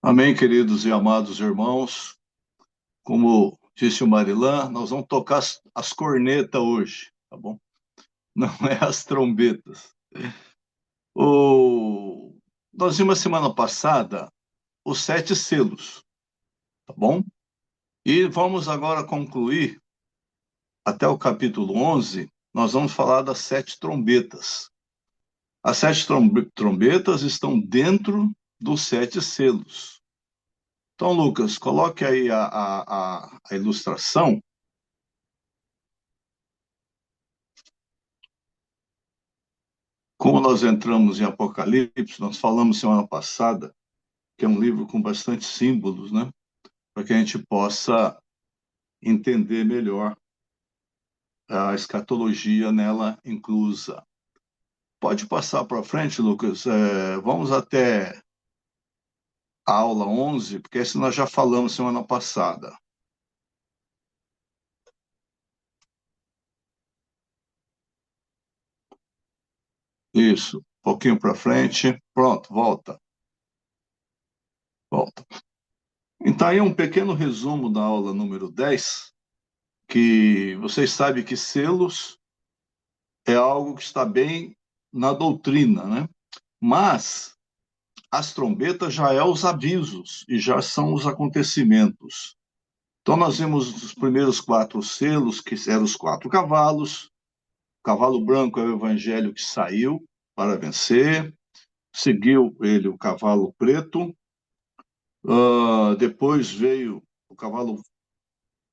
Amém, queridos e amados irmãos. Como disse o Marilã, nós vamos tocar as cornetas hoje, tá bom? Não é as trombetas. O... Nós vimos semana passada os sete selos, tá bom? E vamos agora concluir até o capítulo 11. Nós vamos falar das sete trombetas. As sete trombetas estão dentro dos sete selos. Então, Lucas, coloque aí a ilustração. Como nós entramos em Apocalipse, nós falamos semana passada que é um livro com bastante símbolos, né? Para que a gente possa entender melhor a escatologia nela inclusa. Pode passar para frente, Lucas. Vamos até a aula 11, porque esse nós já falamos semana passada. Isso, um pouquinho para frente. Pronto, volta, volta. Então, aí um pequeno resumo da aula número 10, que vocês sabem que selos é algo que está bem na doutrina, né? Mas as trombetas já é os avisos e já são os acontecimentos. Então nós vimos os primeiros quatro selos, que eram os quatro cavalos. O cavalo branco é o evangelho que saiu para vencer. Seguiu ele o cavalo preto. Depois veio o cavalo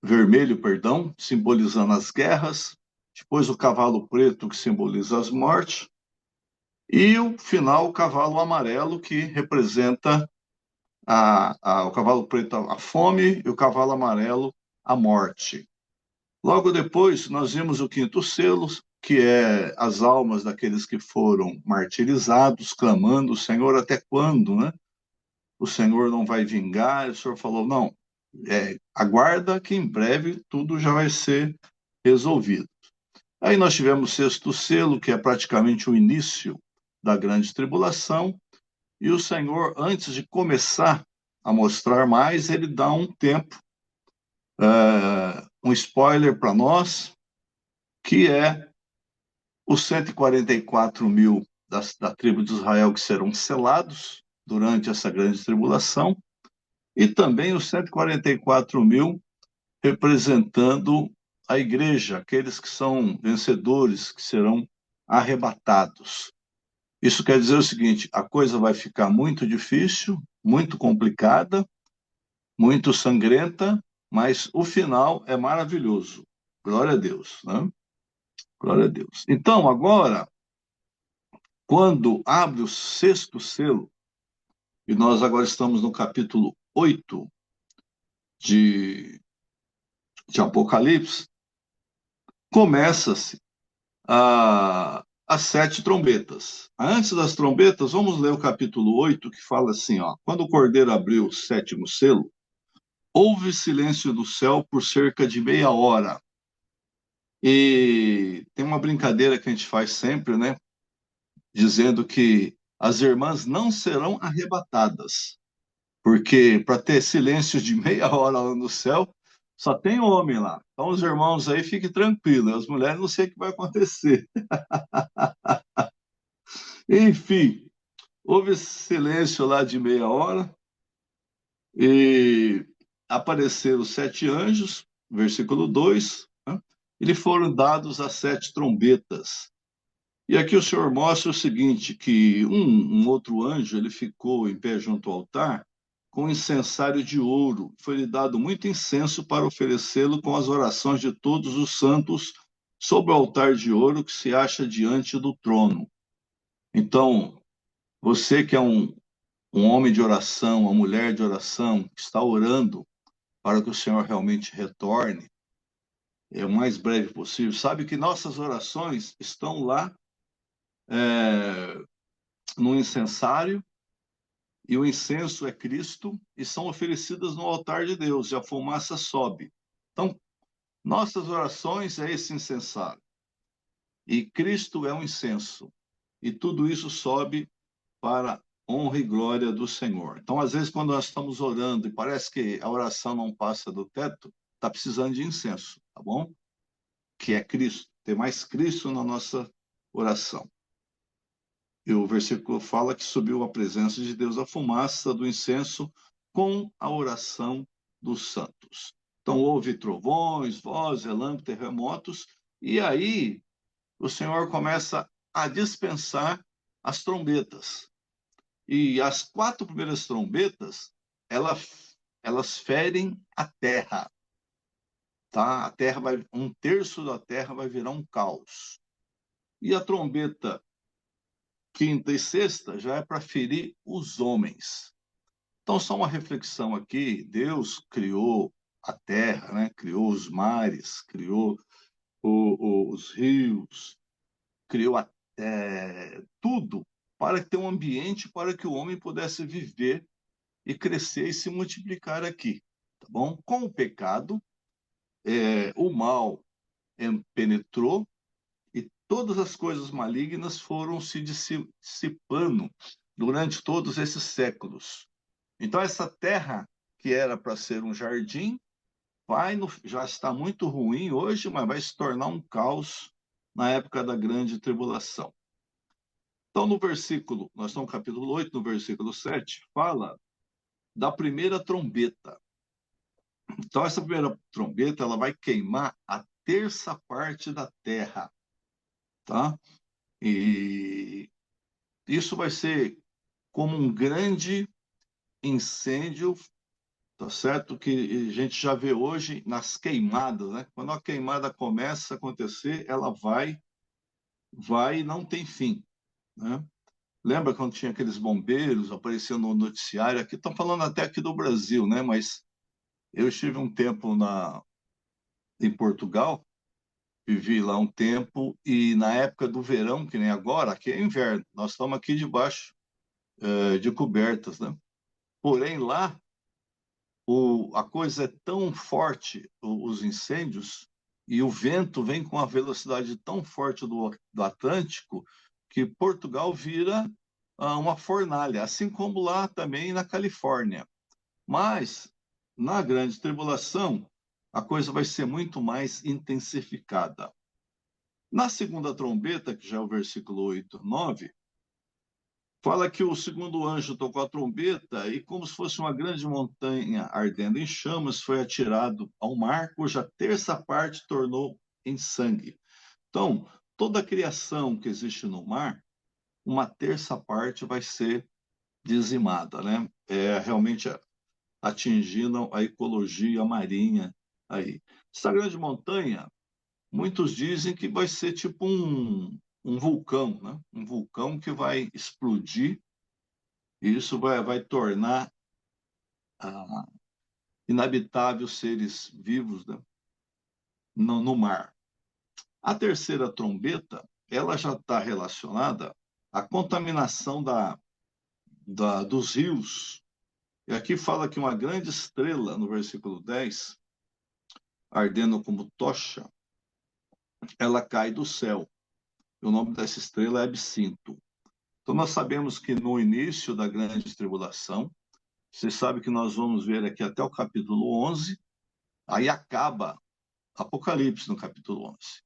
vermelho, perdão, simbolizando as guerras. Depois o cavalo preto, que simboliza as mortes. E o final, o cavalo amarelo, que representa o cavalo preto, a fome, e o cavalo amarelo, a morte. Logo depois, nós vimos o quinto selo, que é as almas daqueles que foram martirizados, clamando: Senhor, até quando, né? O Senhor não vai vingar. O Senhor falou: não, aguarda que em breve tudo já vai ser resolvido. Aí nós tivemos o sexto selo, que é praticamente o início da grande tribulação, e o Senhor, antes de começar a mostrar mais, ele dá um tempo, um spoiler para nós, que é os 144 mil da tribo de Israel que serão selados durante essa grande tribulação, e também os 144 mil representando a igreja, aqueles que são vencedores, que serão arrebatados. Isso quer dizer o seguinte: a coisa vai ficar muito difícil, muito complicada, muito sangrenta, mas o final é maravilhoso. Glória a Deus, né? Glória a Deus. Então, agora, quando abre o sexto selo, e nós agora estamos no capítulo 8 de, de Apocalipse, começa-se as sete trombetas. Antes das trombetas, vamos ler o capítulo 8, que fala assim, ó: quando o cordeiro abriu o sétimo selo, houve silêncio do céu por cerca de meia hora. E tem uma brincadeira que a gente faz sempre, né? Dizendo que as irmãs não serão arrebatadas, porque para ter silêncio de meia hora lá no céu, só tem homem lá. Então, os irmãos aí, fiquem tranquilos, as mulheres não sei o que vai acontecer. Enfim, houve silêncio lá de meia hora e apareceram sete anjos, versículo 2, né? E lhe foram dados as sete trombetas. E aqui o Senhor mostra o seguinte, que um outro anjo, ele ficou em pé junto ao altar com um incensário de ouro. Foi-lhe dado muito incenso para oferecê-lo com as orações de todos os santos sobre o altar de ouro que se acha diante do trono. Então, você que é um homem de oração, uma mulher de oração, que está orando para que o Senhor realmente retorne, o mais breve possível, sabe que nossas orações estão lá, é, no incensário, e o incenso é Cristo, e são oferecidas no altar de Deus, e a fumaça sobe. Então, nossas orações é esse incensário, e Cristo é um incenso, e tudo isso sobe para honra e glória do Senhor. Então, às vezes, quando nós estamos orando e parece que a oração não passa do teto, está precisando de incenso, tá bom? Que é Cristo, ter mais Cristo na nossa oração. E o versículo fala que subiu a presença de Deus a fumaça do incenso com a oração dos santos. Então, houve trovões, vozes, relâmpagos, terremotos, e aí o Senhor começa a dispensar as trombetas. E as 4 primeiras trombetas, elas ferem a terra, tá? A terra vai, 1/3 da terra vai virar um caos. E a trombeta quinta e sexta já é para ferir os homens. Então, só uma reflexão aqui: Deus criou a terra, né? Criou os mares, criou os rios, criou tudo para ter um ambiente para que o homem pudesse viver e crescer e se multiplicar aqui, tá bom? Com o pecado, o mal penetrou e todas as coisas malignas foram se dissipando durante todos esses séculos. Então, essa terra que era para ser um jardim, já está muito ruim hoje, mas vai se tornar um caos na época da grande tribulação. Então, no versículo, nós estamos no capítulo 8, no versículo 7, fala da primeira trombeta. Então, essa primeira trombeta, ela vai queimar a 1/3 da terra, tá? E isso vai ser como um grande incêndio, tá certo? Que a gente já vê hoje nas queimadas, né? Quando a queimada começa a acontecer, ela vai e não tem fim, né? Lembra quando tinha aqueles bombeiros aparecendo no noticiário? Aqui estão falando até aqui do Brasil, né? Mas eu estive um tempo em Portugal, vivi lá um tempo, e na época do verão, que nem agora, aqui é inverno, nós estamos aqui debaixo de cobertas, né? Porém, lá, a coisa é tão forte, os incêndios, e o vento vem com a velocidade tão forte do Atlântico, que Portugal vira uma fornalha, assim como lá também na Califórnia. Mas, na grande tribulação, a coisa vai ser muito mais intensificada. Na segunda trombeta, que já é o versículo 8, 9, fala que o segundo anjo tocou a trombeta e, como se fosse uma grande montanha ardendo em chamas, foi atirado ao mar, cuja 1/3 parte tornou em sangue. Então, toda a criação que existe no mar, 1/3 parte vai ser dizimada, né? Realmente atingindo a ecologia marinha aí. Essa grande montanha, muitos dizem que vai ser tipo um vulcão, né? Um vulcão que vai explodir e isso vai tornar inabitável seres vivos, né? No mar. A terceira trombeta, ela já está relacionada à contaminação dos rios. E aqui fala que uma grande estrela, no versículo 10, ardendo como tocha, ela cai do céu. O nome dessa estrela é Absinto. Então, nós sabemos que no início da grande tribulação, você sabe que nós vamos ver aqui até o capítulo 11, aí acaba Apocalipse no capítulo 11.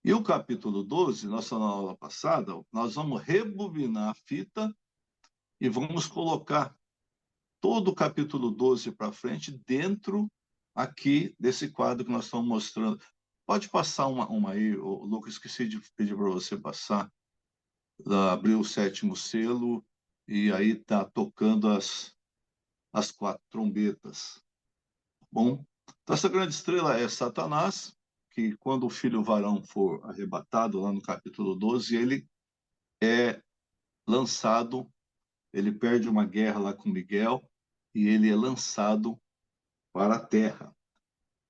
E o capítulo 12, nossa aula passada, nós vamos rebobinar a fita e vamos colocar todo o capítulo 12 para frente dentro aqui desse quadro que nós estamos mostrando. Pode passar uma aí, Lucas, esqueci de pedir para você passar. Abriu o 7º selo e aí está tocando as 4 trombetas. Bom, então essa grande estrela é Satanás, que quando o filho varão for arrebatado, lá no capítulo 12, ele é lançado, ele perde uma guerra lá com Miguel e ele é lançado para a terra.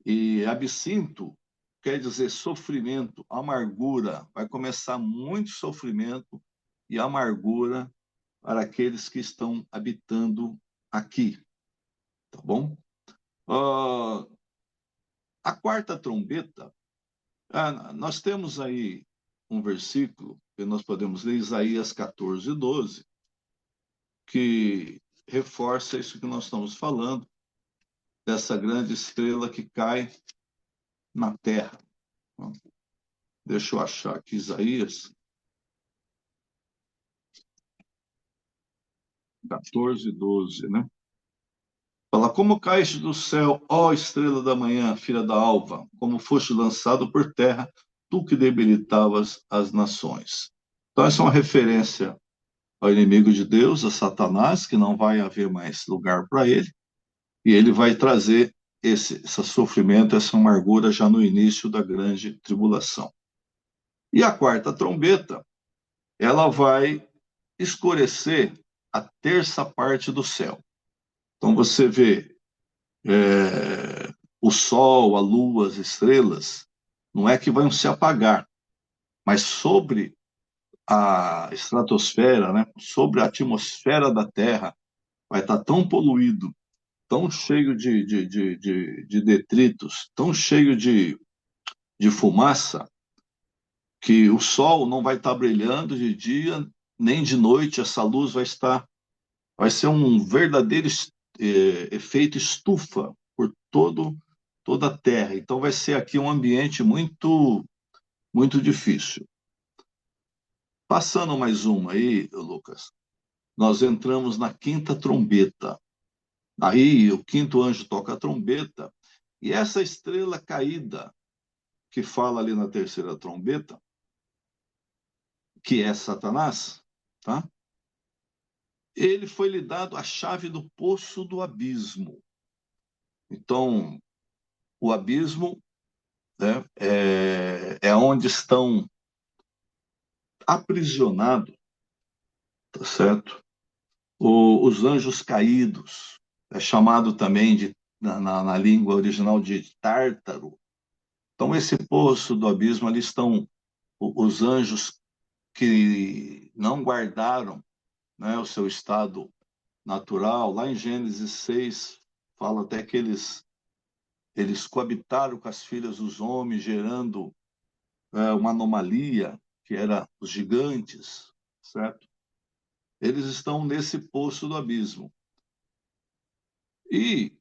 E absinto quer dizer sofrimento, amargura. Vai começar muito sofrimento e amargura para aqueles que estão habitando aqui, tá bom? A quarta trombeta, nós temos aí um versículo que nós podemos ler, Isaías 14, 12, que reforça isso que nós estamos falando, dessa grande estrela que cai na Terra. Deixa eu achar aqui Isaías 14:12, né? Fala, como caíste do céu, ó estrela da manhã, filha da alva, como foste lançado por terra, tu que debilitavas as nações. Então, essa é uma referência ao inimigo de Deus, a Satanás, que não vai haver mais lugar para ele, e ele vai trazer esse sofrimento, essa amargura já no início da grande tribulação. E a quarta trombeta, ela vai escurecer a terça parte do céu. Então você vê o sol, a lua, as estrelas, não é que vão se apagar, mas sobre a estratosfera, né, sobre a atmosfera da Terra, vai estar tão poluído, tão cheio de detritos, tão cheio de fumaça, que o sol não vai estar brilhando de dia nem de noite, essa luz vai ser um verdadeiro efeito estufa por toda a Terra. Então vai ser aqui um ambiente muito difícil. Passando mais uma aí, Lucas, nós entramos na quinta trombeta. Aí o quinto anjo toca a trombeta e essa estrela caída que fala ali na terceira trombeta, que é Satanás, tá? Ele foi lhe dado a chave do poço do abismo. Então, o abismo, né, é onde estão aprisionados, tá certo? Os anjos caídos, é chamado também na língua original de Tártaro. Então, esse poço do abismo, ali estão os anjos que não guardaram, né, o seu estado natural. Lá em Gênesis 6, fala até que eles coabitaram com as filhas dos homens, gerando uma anomalia, que era os gigantes, certo? Eles estão nesse poço do abismo. E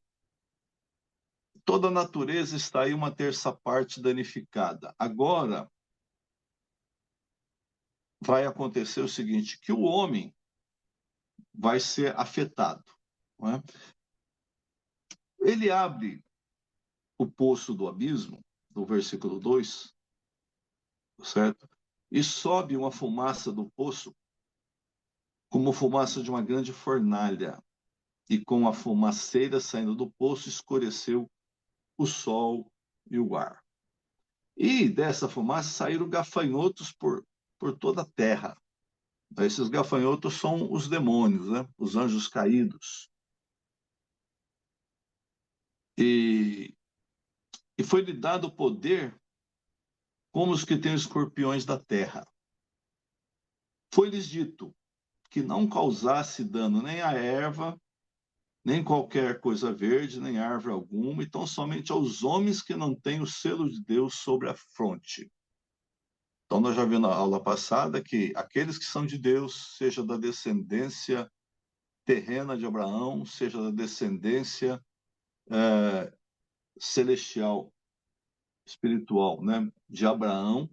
toda a natureza está aí uma terça parte danificada. Agora vai acontecer o seguinte, que o homem vai ser afetado, não é? Ele abre o poço do abismo, do versículo 2, certo? E sobe uma fumaça do poço, como fumaça de uma grande fornalha, e com a fumaceira saindo do poço, escureceu o sol e o ar. E dessa fumaça saíram gafanhotos por toda a terra. Esses gafanhotos são os demônios, né? Os anjos caídos. E, e foi-lhe dado poder como os que têm escorpiões da terra. Foi-lhes dito que não causasse dano nem à erva, nem qualquer coisa verde, nem árvore alguma, e tão somente aos homens que não têm o selo de Deus sobre a fronte. Então, nós já vimos na aula passada que aqueles que são de Deus, seja da descendência terrena de Abraão, seja da descendência celestial, espiritual, né, de Abraão,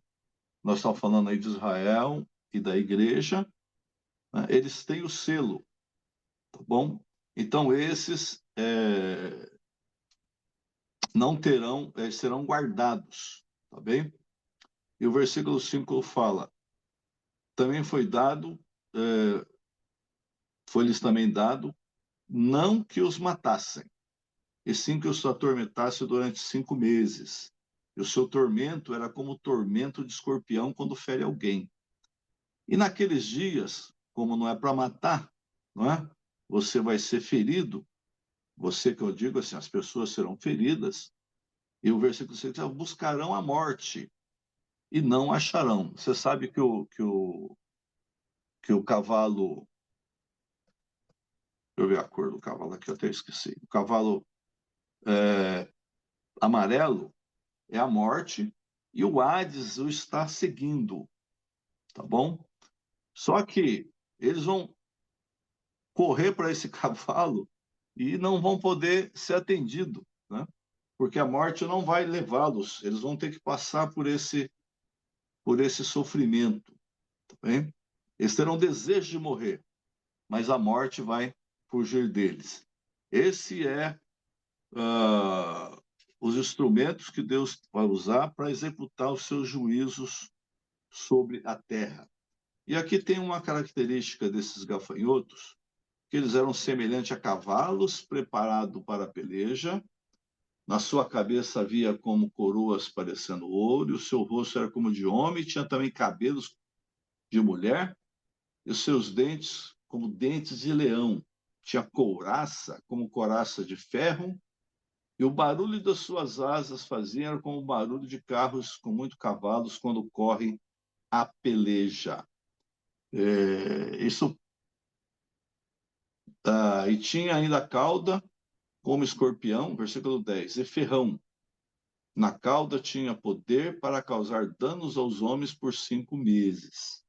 nós estamos falando aí de Israel e da igreja, né, eles têm o selo, tá bom? Então, esses não terão, serão guardados, tá bem? E o versículo 5 fala, também foi-lhes também dado, não que os matassem, e sim que os atormentasse durante 5 meses. E o seu tormento era como o tormento de escorpião quando fere alguém. E naqueles dias, como não é para matar, não é? Você vai ser ferido, você que eu digo assim, as pessoas serão feridas, e o versículo 6 diz, buscarão a morte e não acharão. Você sabe que o cavalo, deixa eu ver a cor do cavalo aqui, eu até esqueci. O cavalo amarelo é a morte e o Hades o está seguindo, tá bom? Só que eles vão correr para esse cavalo e não vão poder ser atendidos, né? Porque a morte não vai levá-los, eles vão ter que passar por esse sofrimento, tá bem? Eles terão desejo de morrer, mas a morte vai fugir deles. Esse é os instrumentos que Deus vai usar para executar os seus juízos sobre a terra. E aqui tem uma característica desses gafanhotos, que eles eram semelhantes a cavalos preparados para a peleja. Na sua cabeça havia como coroas parecendo ouro, e o seu rosto era como de homem, tinha também cabelos de mulher, e os seus dentes como dentes de leão. Tinha couraça como couraça de ferro, e o barulho das suas asas fazia como o barulho de carros com muitos cavalos quando correm a peleja. E tinha ainda a cauda como escorpião, versículo 10, e ferrão. Na cauda tinha poder para causar danos aos homens por 5 meses.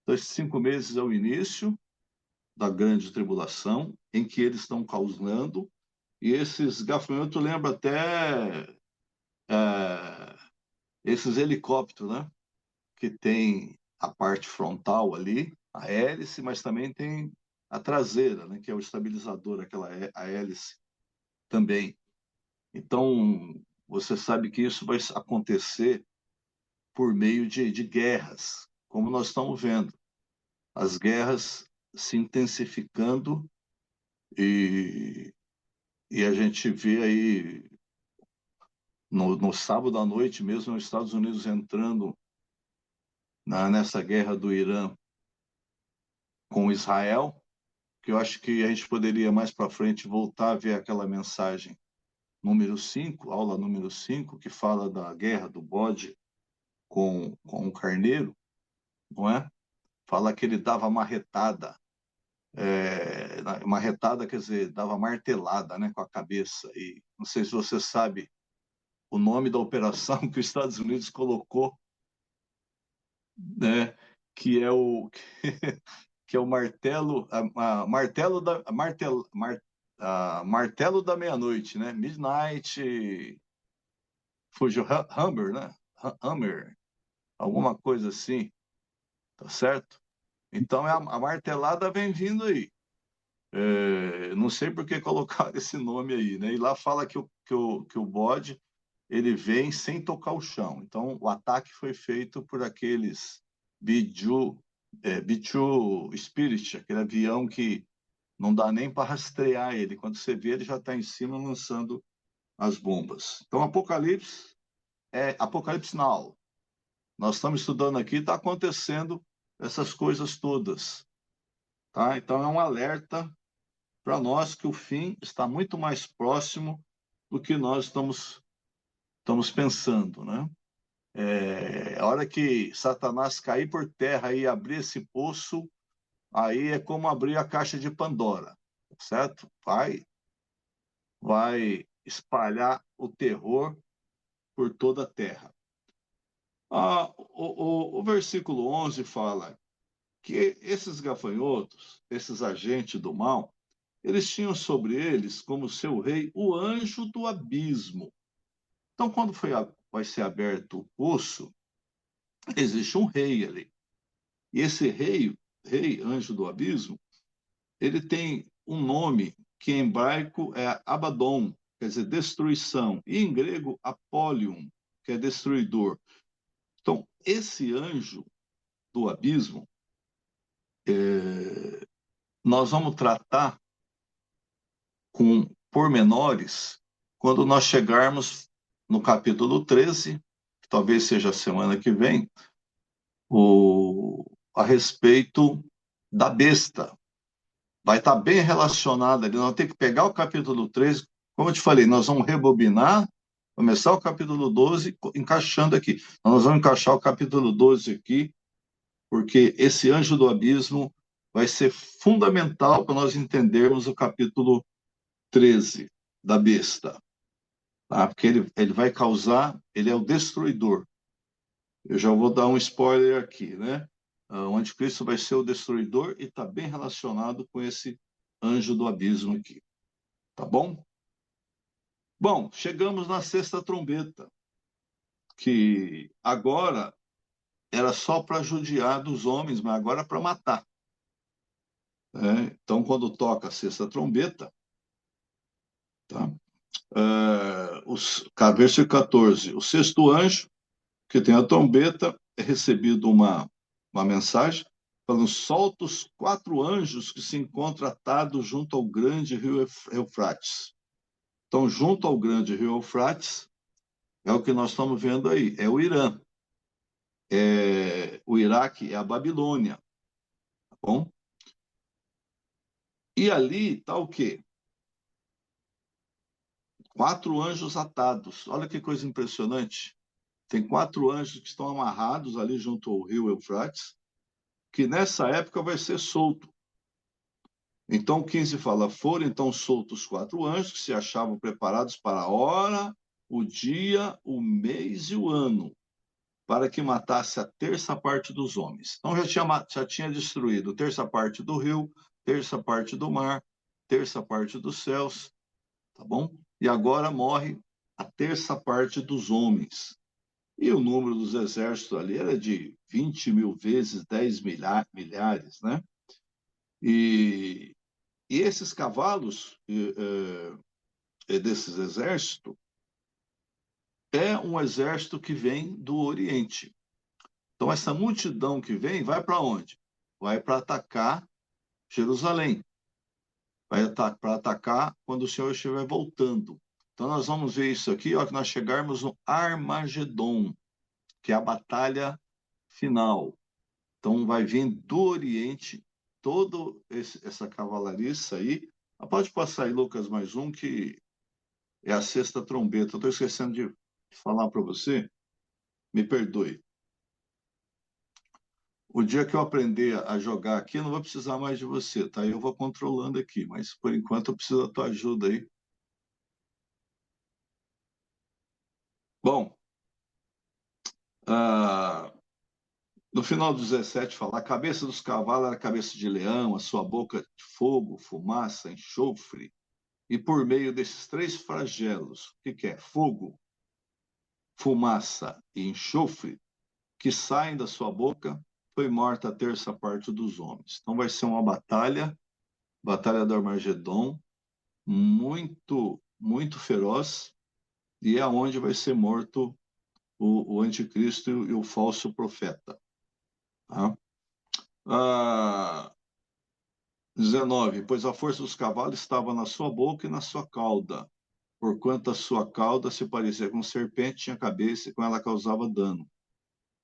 Então, esses 5 meses é o início da grande tribulação, em que eles estão causando, e esses gafanhotos lembram até esses helicópteros, né? Que tem a parte frontal ali, a hélice, mas também tem a traseira, né? Que é o estabilizador, a hélice também. Então, você sabe que isso vai acontecer por meio de guerras, como nós estamos vendo. As guerras se intensificando e a gente vê aí no sábado à noite mesmo os Estados Unidos entrando nessa guerra do Irã com Israel, que eu acho que a gente poderia mais para frente voltar a ver aquela mensagem número 5, aula número 5, que fala da guerra do bode com o carneiro, não é? Fala que ele dava marretada. Marretada quer dizer, dava martelada, né, com a cabeça. E não sei se você sabe o nome da operação que os Estados Unidos colocou, né, que é o que é o martelo, martelo da meia-noite, né? Midnight, fugiu Hammer, né? Hammer, alguma coisa assim, tá certo? Então a martelada vem vindo aí. Não sei por que colocaram esse nome aí, né? E lá fala que o bode ele vem sem tocar o chão. Então o ataque foi feito por aqueles B-2 Spirit, aquele avião que não dá nem para rastrear ele. Quando você vê, ele já está em cima lançando as bombas. Então Apocalipse é Apocalipse Now. Nós estamos estudando aqui, está acontecendo essas coisas todas, tá? Então é um alerta para nós que o fim está muito mais próximo do que nós estamos pensando, né? A hora que Satanás cair por terra e abrir esse poço, aí é como abrir a caixa de Pandora, certo? Vai espalhar o terror por toda a terra. O versículo 11 fala que esses gafanhotos, esses agentes do mal, eles tinham sobre eles, como seu rei, o anjo do abismo. Então, quando vai ser aberto o poço, existe um rei ali. E esse rei, anjo do abismo, ele tem um nome que em hebraico é Abaddon, quer dizer destruição, e em grego Apolion, que é destruidor. Então, esse anjo do abismo, nós vamos tratar com pormenores quando nós chegarmos no capítulo 13, que talvez seja a semana que vem, a respeito da besta. Vai estar bem relacionado ali. Nós vamos ter que pegar o capítulo 13, como eu te falei, nós vamos rebobinar, começar o capítulo 12, encaixando aqui. Nós vamos encaixar o capítulo 12 aqui, porque esse anjo do abismo vai ser fundamental para nós entendermos o capítulo 13 da besta. Tá? Porque ele vai causar, ele é o destruidor. Eu já vou dar um spoiler aqui, né? O anticristo vai ser o destruidor e está bem relacionado com esse anjo do abismo aqui. Tá bom? Bom, chegamos na sexta trombeta, que agora era só para judiar dos homens, mas agora é para matar. Então, quando toca a sexta trombeta, tá? Versículo 14, o sexto anjo, que tem a trombeta, é recebido uma mensagem falando: solta os 4 anjos que se encontram atados junto ao grande rio Eufrates. Então, junto ao grande rio Eufrates, é o que nós estamos vendo aí, é o Irã. O Iraque é a Babilônia, tá bom? E ali está o quê? 4 anjos atados. Olha que coisa impressionante. Tem 4 anjos que estão amarrados ali junto ao rio Eufrates, que nessa época vai ser solto. Então, 15 fala: foram então soltos 4 anjos que se achavam preparados para a hora, o dia, o mês e o ano, para que matasse a terça parte dos homens. Então, já tinha destruído terça parte do rio, terça parte do mar, terça parte dos céus, tá bom? E agora morre a terça parte dos homens. E o número dos exércitos ali era de 20 mil vezes 10 milhares, né? E esses cavalos desses exércitos é um exército que vem do Oriente. Então, essa multidão que vem vai para onde? Vai para atacar Jerusalém. Vai para atacar quando o Senhor estiver voltando. Então, nós vamos ver isso aqui, ó, que nós chegarmos no Armagedon, que é a batalha final. Então, vai vir do Oriente toda essa cavalariça aí. Pode passar aí, Lucas, mais um, que é a sexta trombeta. Estou esquecendo de falar para você. Me perdoe. O dia que eu aprender a jogar aqui, eu não vou precisar mais de você, tá? Eu vou controlando aqui, mas por enquanto eu preciso da tua ajuda aí. Bom, no final do 17 fala: a cabeça dos cavalos era a cabeça de leão, a sua boca de fogo, fumaça, enxofre. E por meio desses 3 flagelos, o que é? Fogo, fumaça e enxofre, que saem da sua boca, foi morta a terça parte dos homens. Então vai ser uma batalha do Armagedon, muito, muito feroz, e é onde vai ser morto o anticristo e o falso profeta. Tá? 19. Pois a força dos cavalos estava na sua boca e na sua cauda, porquanto a sua cauda se parecia com serpente, tinha cabeça e com ela causava dano.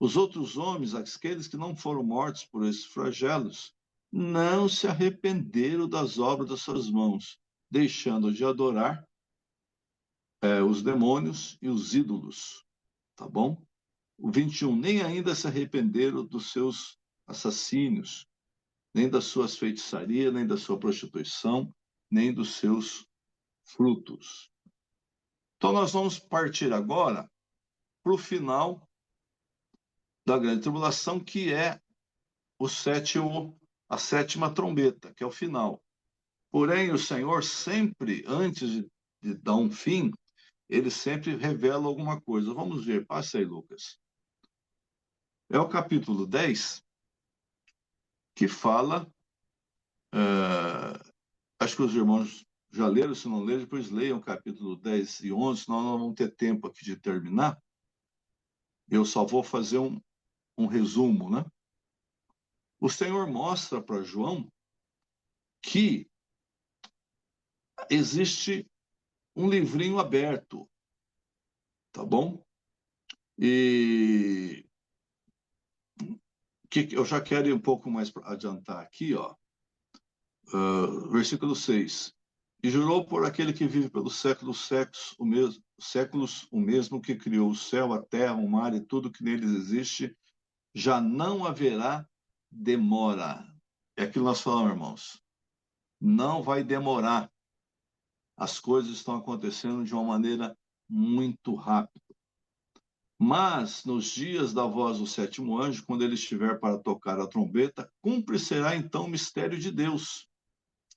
Os outros homens, aqueles que não foram mortos por esses flagelos, não se arrependeram das obras das suas mãos, deixando de adorar os demônios e os ídolos. Tá bom? O 21, nem ainda se arrependeram dos seus assassínios, nem das suas feitiçarias, nem da sua prostituição, nem dos seus frutos. Então, nós vamos partir agora para o final da grande tribulação, que é a sétima trombeta, que é o final. Porém, o Senhor sempre, antes de dar um fim, ele sempre revela alguma coisa. Vamos ver, passa aí, Lucas. É o capítulo 10, que fala, acho que os irmãos já leram, se não leram, depois leiam o capítulo 10 e 11, senão nós não vamos ter tempo aqui de terminar. Eu só vou fazer um resumo, né? O Senhor mostra para João que existe um livrinho aberto, tá bom? E que eu já quero ir um pouco mais adiantar aqui, ó. Versículo 6. E jurou por aquele que vive pelos séculos, o mesmo que criou o céu, a terra, o mar e tudo que neles existe, já não haverá demora. É aquilo que nós falamos, irmãos. Não vai demorar. As coisas estão acontecendo de uma maneira muito rápida. Mas, nos dias da voz do sétimo anjo, quando ele estiver para tocar a trombeta, cumprir-se-á então o mistério de Deus,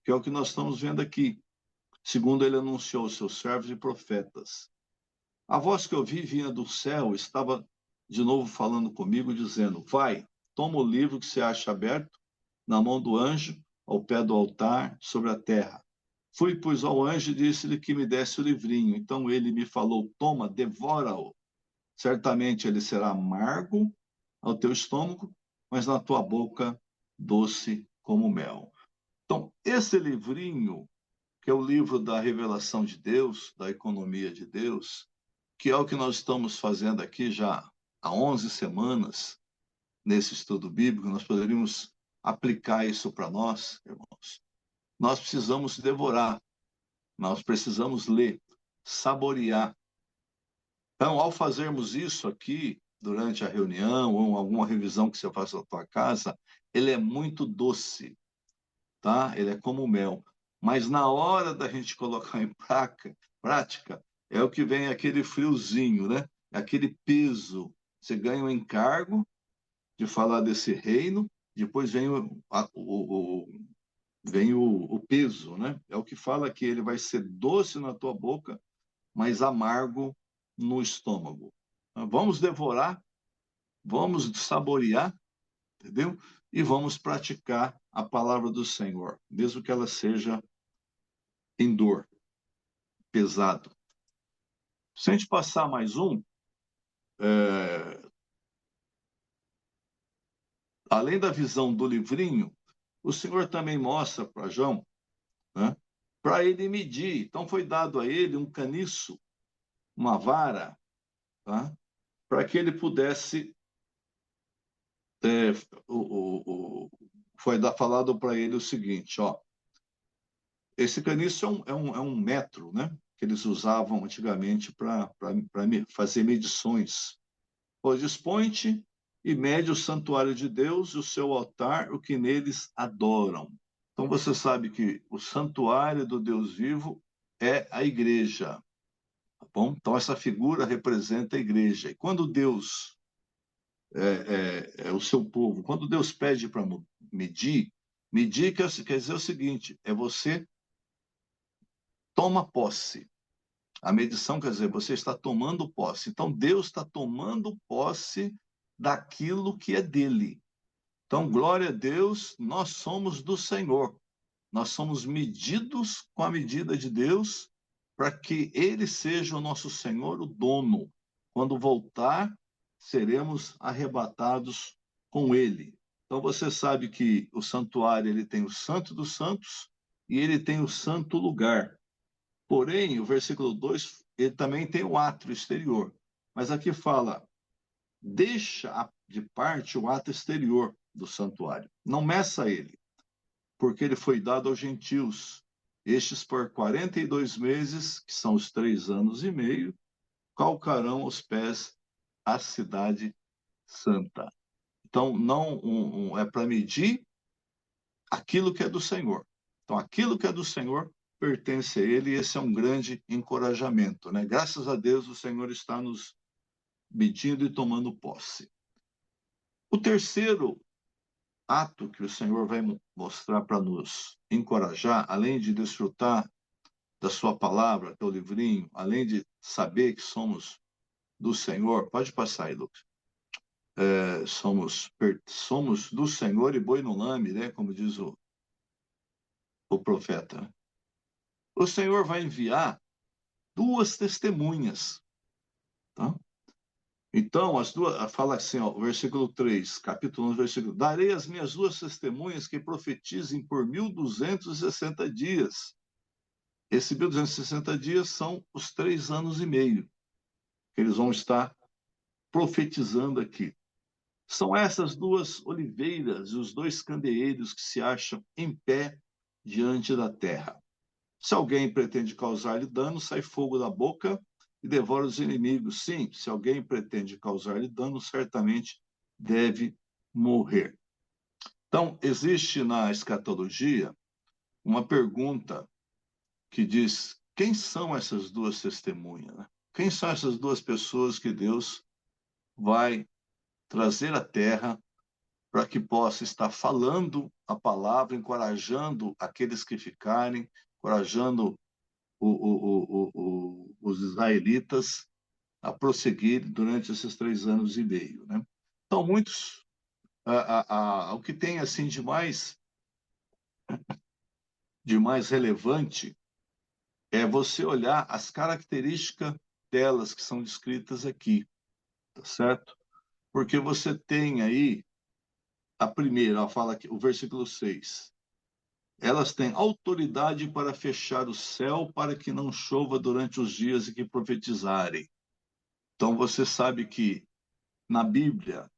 que é o que nós estamos vendo aqui, segundo ele anunciou aos seus servos e profetas. A voz que eu vi vinha do céu, estava de novo falando comigo, dizendo: vai, toma o livro que se acha aberto na mão do anjo, ao pé do altar, sobre a terra. Fui, pois, ao anjo e disse-lhe que me desse o livrinho. Então ele me falou: toma, devora-o. Certamente ele será amargo ao teu estômago, mas na tua boca doce como mel. Então, esse livrinho, que é o livro da revelação de Deus, da economia de Deus, que é o que nós estamos fazendo aqui já há 11 semanas, nesse estudo bíblico, nós poderíamos aplicar isso para nós, irmãos. Nós precisamos devorar, nós precisamos ler, saborear. Então, ao fazermos isso aqui, durante a reunião, ou alguma revisão que você faça na tua casa, ele é muito doce, tá? Ele é como mel. Mas na hora da gente colocar em prática, é o que vem aquele friozinho, né? Aquele peso. Você ganha um encargo de falar desse reino, depois vem o peso, né? É o que fala que ele vai ser doce na tua boca, mas amargo no estômago. Vamos devorar, vamos saborear, entendeu? E vamos praticar a palavra do Senhor, mesmo que ela seja em dor, pesado. Se a gente passar mais além da visão do livrinho, o Senhor também mostra para João, né, para ele medir. Então foi dado a ele um caniço, uma vara, tá, para que ele pudesse. É, foi falado para ele o seguinte, ó, esse caniço é um metro, né, que eles usavam antigamente para fazer medições. Pois dispõe-te e mede o santuário de Deus e o seu altar, o que neles adoram. Então você sabe que o santuário do Deus vivo é a igreja, tá bom? Então essa figura representa a igreja. E quando Deus é o seu povo, quando Deus pede para medir, medir quer dizer o seguinte: é você toma posse. A medição quer dizer você está tomando posse. Então Deus está tomando posse daquilo que é dele. Então, glória a Deus, nós somos do Senhor. Nós somos medidos com a medida de Deus para que ele seja o nosso Senhor, o dono. Quando voltar, seremos arrebatados com ele. Então você sabe que o santuário ele tem o Santo dos Santos e ele tem o santo lugar. Porém, o versículo 2, ele também tem o átrio exterior. Mas aqui fala: deixa de parte o ato exterior do santuário. Não meça ele, porque ele foi dado aos gentios. Estes por 42 meses, que são os 3 anos e meio, calcarão aos pés a cidade santa. Então, não é para medir aquilo que é do Senhor. Então, aquilo que é do Senhor pertence a ele e esse é um grande encorajamento, né? Graças a Deus, o Senhor está nos medindo e tomando posse. O terceiro ato que o Senhor vai mostrar para nos encorajar, além de desfrutar da sua palavra, que é o livrinho, além de saber que somos do Senhor, pode passar aí, Lucas. Somos do Senhor e boi no lame, né? Como diz o profeta. O Senhor vai enviar 2 testemunhas, tá? Então, as duas, fala assim, ó, versículo 3, capítulo 1, versículo: darei as minhas 2 testemunhas que profetizem por 1260 dias. Esse 1260 dias são os 3 anos e meio que eles vão estar profetizando aqui. São essas 2 oliveiras e os 2 candeeiros que se acham em pé diante da terra. Se alguém pretende causar-lhe dano, sai fogo da boca e devora os inimigos. Sim, se alguém pretende causar-lhe dano, certamente deve morrer. Então, existe na escatologia uma pergunta que diz: quem são essas 2 testemunhas? Né? Quem são essas 2 pessoas que Deus vai trazer à terra para que possa estar falando a palavra, encorajando aqueles que ficarem, encorajando os israelitas a prosseguir durante esses 3 anos e meio, né? Então, muitos, o que tem assim de mais relevante é você olhar as características delas que são descritas aqui, tá certo? Porque você tem aí a primeira, ela fala aqui, o versículo 6. Elas têm autoridade para fechar o céu para que não chova durante os dias em que profetizarem. Então você sabe que na Bíblia,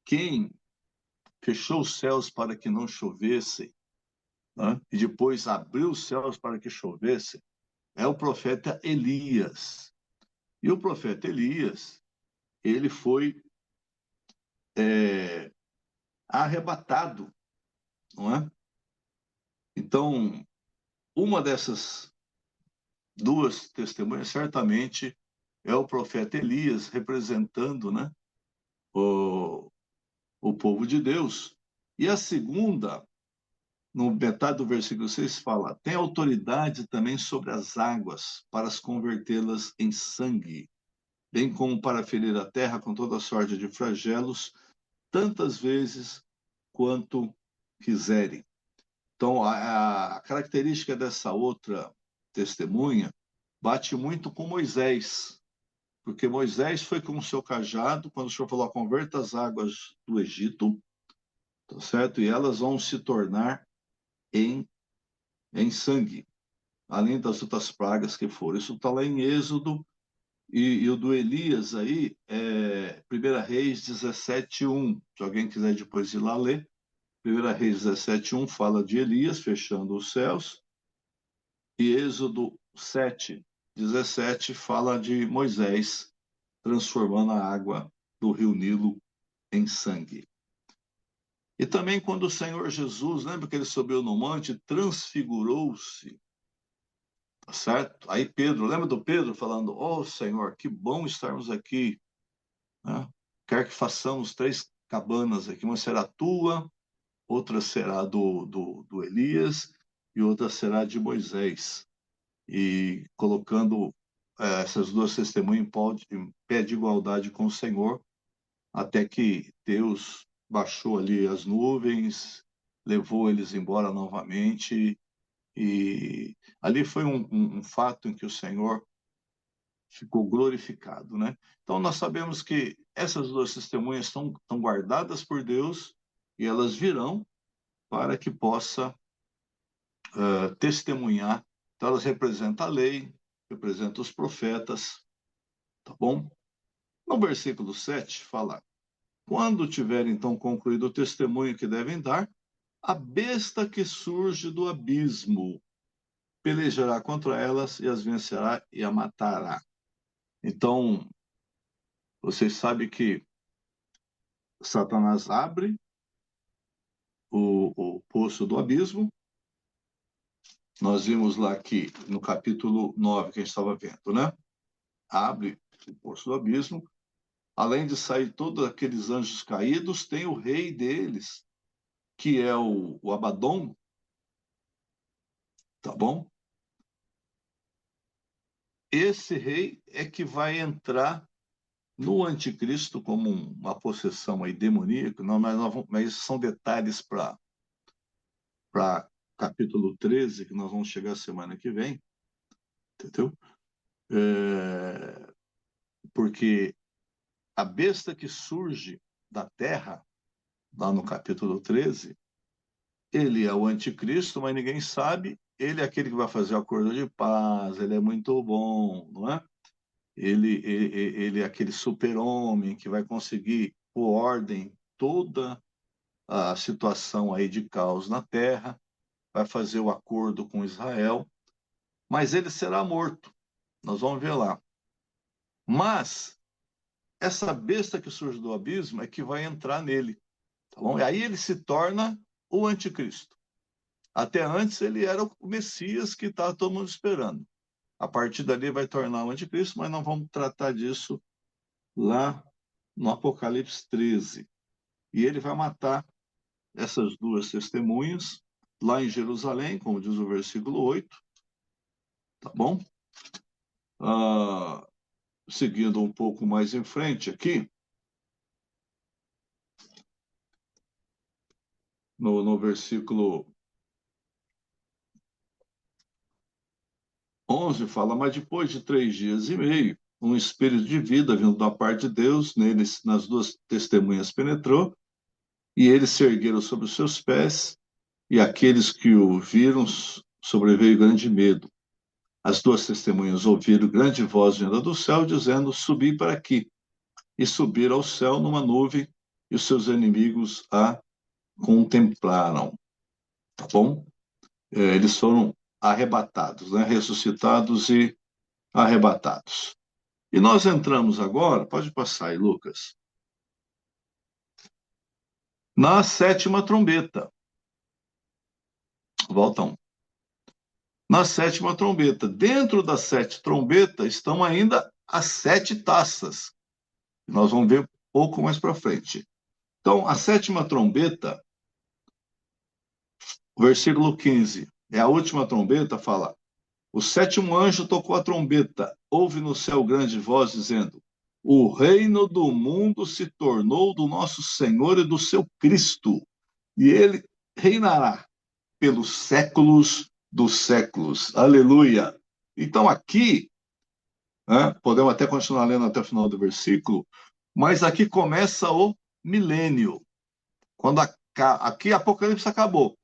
quem fechou os céus para que não chovesse, né, e depois abriu os céus para que chovesse, é o profeta Elias. E o profeta Elias, ele foi arrebatado, não é? Então, uma dessas duas testemunhas certamente é o profeta Elias representando, né, o, o povo de Deus. E a segunda, no metade do versículo 6, fala: tem autoridade também sobre as águas para as convertê-las em sangue, bem como para ferir a terra com toda sorte de flagelos, tantas vezes quanto quiserem. Então, a característica dessa outra testemunha bate muito com Moisés, porque Moisés foi com o seu cajado, quando o Senhor falou: converta as águas do Egito, tá certo? E elas vão se tornar em, em sangue, além das outras pragas que foram. Isso está lá em Êxodo, e o do Elias aí é 1 Reis 17:1. Se alguém quiser depois ir lá ler, 1 Reis 17:1 fala de Elias fechando os céus, e Êxodo 7:17 fala de Moisés transformando a água do rio Nilo em sangue. E também quando o Senhor Jesus, lembra que ele subiu no monte, transfigurou-se, tá certo? Aí Pedro, lembra do Pedro falando: oh Senhor, que bom estarmos aqui, né? Quer que façamos 3 cabanas aqui, uma será tua, outra será do Elias e outra será de Moisés. E colocando essas duas testemunhas em pé de igualdade com o Senhor, até que Deus baixou ali as nuvens, levou eles embora novamente, e ali foi um fato em que o Senhor ficou glorificado, né? Então nós sabemos que essas duas testemunhas estão guardadas por Deus e elas virão para que possa testemunhar. Então elas representam a lei, representam os profetas, tá bom? No versículo 7 fala: quando tiver então concluído o testemunho que devem dar, a besta que surge do abismo pelejará contra elas e as vencerá e a matará. Então, vocês sabem que Satanás abre o poço do abismo. Nós vimos lá que no capítulo 9 que a gente estava vendo, né? Abre o poço do abismo. Além de sair todos aqueles anjos caídos, tem o rei deles, que é o Abaddon, tá bom? Esse rei é que vai entrar no anticristo como uma possessão aí demoníaca. Não, mas isso são detalhes para capítulo 13, que nós vamos chegar semana que vem, entendeu? Porque a besta que surge da terra, lá no capítulo 13, ele é o anticristo, mas ninguém sabe. Ele é aquele que vai fazer o acordo de paz, ele é muito bom, não é? Ele é aquele super-homem que vai conseguir pôr ordem toda a situação aí de caos na terra, vai fazer o acordo com Israel, mas ele será morto. Nós vamos ver lá. Mas essa besta que surge do abismo é que vai entrar nele, tá bom? E aí ele se torna o anticristo. Até antes ele era o Messias que estava todo mundo esperando. A partir dali vai tornar o anticristo, mas não vamos tratar disso lá no Apocalipse 13. e ele vai matar essas duas testemunhas lá em Jerusalém, como diz o versículo 8, tá bom? Seguindo um pouco mais em frente aqui, no versículo 11, fala: mas depois de 3 dias e meio, um espírito de vida vindo da parte de Deus, neles, nas duas testemunhas penetrou, e eles se ergueram sobre os seus pés, e aqueles que o viram sobreveio grande medo. As duas testemunhas ouviram grande voz vinda do céu, dizendo: subi para aqui. E subiram ao céu numa nuvem, e os seus inimigos a contemplaram. Tá bom? Eles foram arrebatados, né? Ressuscitados e arrebatados. E nós entramos agora, pode passar aí, Lucas, na sétima trombeta. Volta um. Na sétima trombeta. Dentro das 7 trombetas estão ainda as 7 taças. Nós vamos ver um pouco mais para frente. Então, a sétima trombeta, versículo 15, é a última trombeta, fala: o sétimo anjo tocou a trombeta, houve no céu grande voz dizendo: o reino do mundo se tornou do nosso Senhor e do seu Cristo, e ele reinará pelos séculos dos séculos. Aleluia! Então aqui, né, podemos até continuar lendo até o final do versículo, mas aqui começa o milênio. Quando aqui Apocalipse acabou,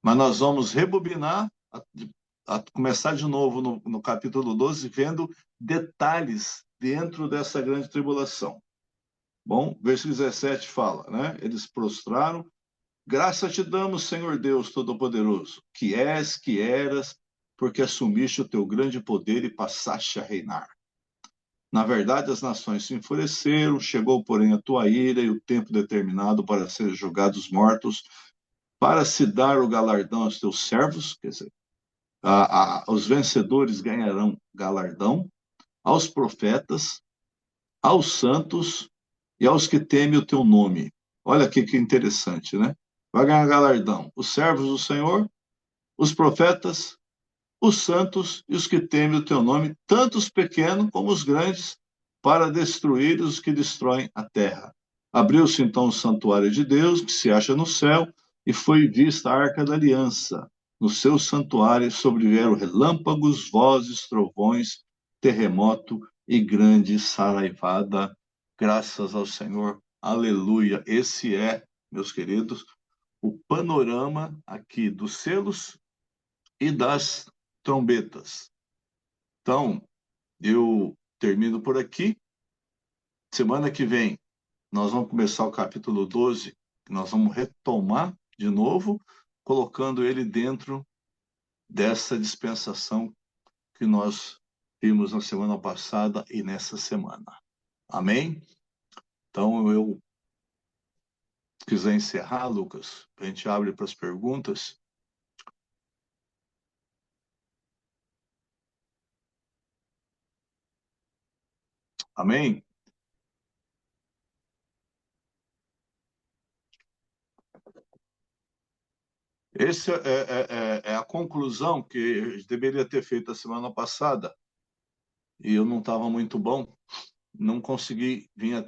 mas nós vamos rebobinar, começar de novo no capítulo 12, vendo detalhes dentro dessa grande tribulação. Bom, versículo 17 fala, né? Eles prostraram. Graça te damos, Senhor Deus Todo-Poderoso, que és, que eras, porque assumiste o teu grande poder e passaste a reinar. Na verdade, as nações se enfureceram, chegou, porém, a tua ira e o tempo determinado para serem julgados mortos, para se dar o galardão aos teus servos, quer dizer, os vencedores ganharão galardão, aos profetas, aos santos e aos que temem o teu nome. Olha aqui que interessante, né? Vai ganhar galardão os servos do Senhor, os profetas, os santos e os que temem o teu nome, tanto os pequenos como os grandes, para destruir os que destroem a terra. Abriu-se então o santuário de Deus, que se acha no céu, e foi vista a arca da aliança. No seu santuário sobrevieram relâmpagos, vozes, trovões, terremoto e grande saraivada. Graças ao Senhor. Aleluia. Esse é, meus queridos, o panorama aqui dos selos e das trombetas. Então, eu termino por aqui. Semana que vem, nós vamos começar o capítulo 12, que nós vamos retomar de novo, colocando ele dentro dessa dispensação que nós vimos na semana passada e nessa semana. Amém? Então, eu quiser encerrar, Lucas, a gente abre para as perguntas. Amém? Essa é a conclusão que eu deveria ter feito a semana passada, e eu não estava muito bom, não consegui vir até